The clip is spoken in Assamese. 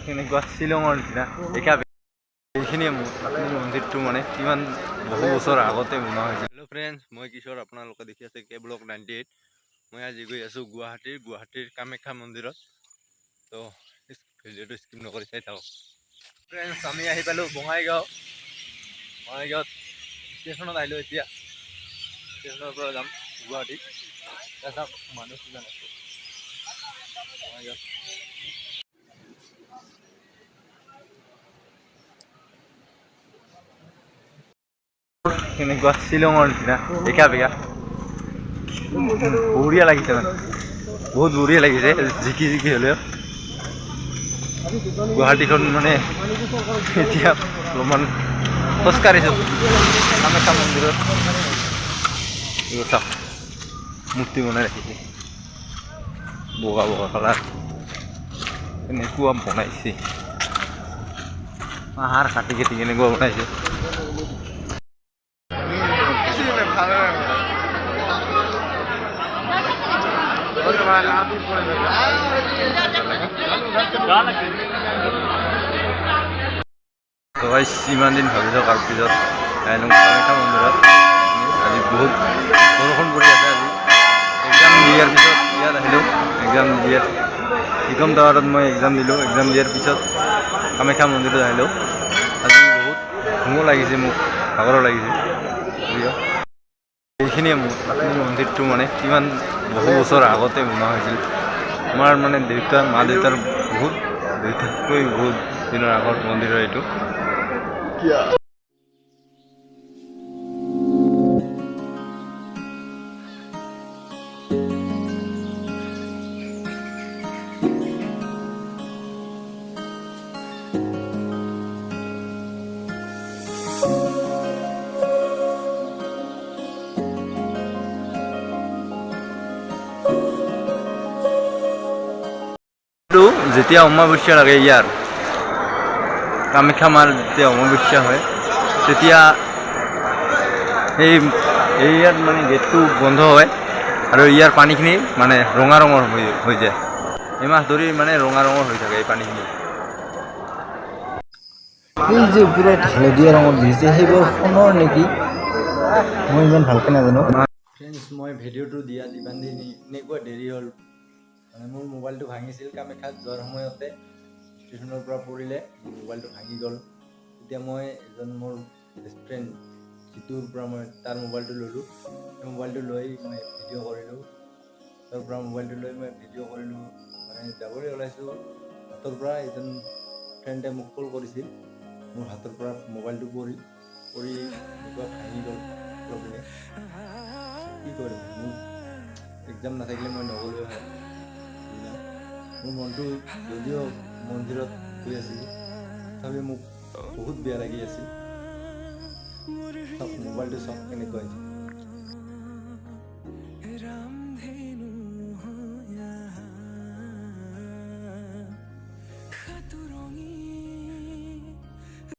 কেনেকুৱা শ্বিলঙৰ নিচিনা এইখিনিয়ে মন্দিৰটো মানে কিমান বহু বছৰ আগতে বনোৱা হৈছিল। হেল্ল' ফ্ৰেণ্ডছ, মই কিশোৰ, আপোনালোকে দেখি আছে কে ব্লগ 98। মই আজি গৈ আছোঁ গুৱাহাটীৰ কামাখ্যা মন্দিৰত। তো ভিডিঅ'টো স্কিপ নকৰি চাই থাকক। ফ্ৰেণ্ডছ, আমি আহি পালোঁ বঙাইগাঁৱত ষ্টেচনত আহিলোঁ। এতিয়া ষ্টেচনৰ পৰা যাম গুৱাহাটী। চাওক মানুহ কিমান আছে বঙাইগাঁৱত। কেনেকুৱা শ্বিলঙৰ নিচিনা বঢ়িয়া লাগিছে, মানে বহুত বঢ়িয়া লাগিছে। জিকি হ'লেও গুৱাহাটীখন মানে এতিয়া অলপমান খোজকাঢ়িছোঁ কামাখ্যা মন্দিৰত। চাওক মূৰ্তি বনাই ৰাখিছে, বগা কালাৰ এনেকুৱা বনাইছে। পাহাৰ কাটি কেনেকুৱা বনাইছে। ইমান দিন ভাবিছোঁ তাৰপিছত কামাখ্যা মন্দিৰত আজি বহুত বৰষুণ পৰি আছে। আজি এক্সাম দিয়াৰ পিছত ইয়াত আহিলোঁ। এক্সাম দিয়াৰ ইকম টাৱাৰত মই এক্সাম দিলোঁ। এক্সাম দিয়াৰ পিছত কামাখ্যা মন্দিৰত আহিলোঁ। আজি বহুত ঘুমো লাগিছে, মোক ভাগৰো লাগিছে। এইখিনিয়ে মন্দিৰটো মানে কিমান বহু বছৰ আগতে বনোৱা হৈছিল। আমাৰ মানে মা দেউতাতকৈ বহুত দিনৰ আগৰ মন্দিৰ এইটো। যেতিয়া অমাৱস্যা লাগে, ইয়াৰ কামাখ্যা মাৰ যেতিয়া অমাৱস্যা হয়, তেতিয়া ইয়াত মানে গেটটো বন্ধ হয় আৰু ইয়াৰ পানীখিনি মানে ৰঙা ৰঙৰ হৈ যায়। এমাহ ধৰি মানে ৰঙা ৰঙৰ হৈ থাকে এই পানীখিনি। এই যে ওপৰত হালধীয়া ৰঙৰ দিছে, সেইবোৰ সোণৰ নেকি? মই ইমান ভালকৈ নাজানো। ফ্ৰেণ্ডছ, মই ভিডিঅ'টো দিয়াত ইমান দিন এনেকুৱা দেৰি হ'ল, মানে মোৰ মোবাইলটো ভাঙিছিল কামাখ্যাত যোৱাৰ সময়তে। ষ্টেচনৰ পৰা পৰিলে মোবাইলটো ভাঙি গ'ল। তেতিয়া মই মোৰ বেষ্ট ফ্ৰেণ্ড যিটোৰ পৰা মই তাৰ মোবাইলটো ল'লোঁ। সেই মোবাইলটো লৈ মই ভিডিঅ' কৰিলোঁ। তাৰ পৰা মোবাইলটো লৈ মই ভিডিঅ' কৰিলোঁ। মানে যাবলৈ ওলাইছোঁ, হাতৰ পৰা এজন ফ্ৰেণ্ডে মোক কল কৰিছিল। মোৰ হাতৰ পৰা মোবাইলটো পৰি এনেকুৱা ভাঙি গ'ল। কি কৰিম, মোৰ এক্সাম নাথাকিলে মই নগ'লোৱে হয়। মোৰ মনটো যদিও মন্দিৰত গৈ আছিল, তথাপি মোক বহুত বেয়া লাগি আছিল। মোবাইলটো চাওক কেনেকুৱা হৈছে।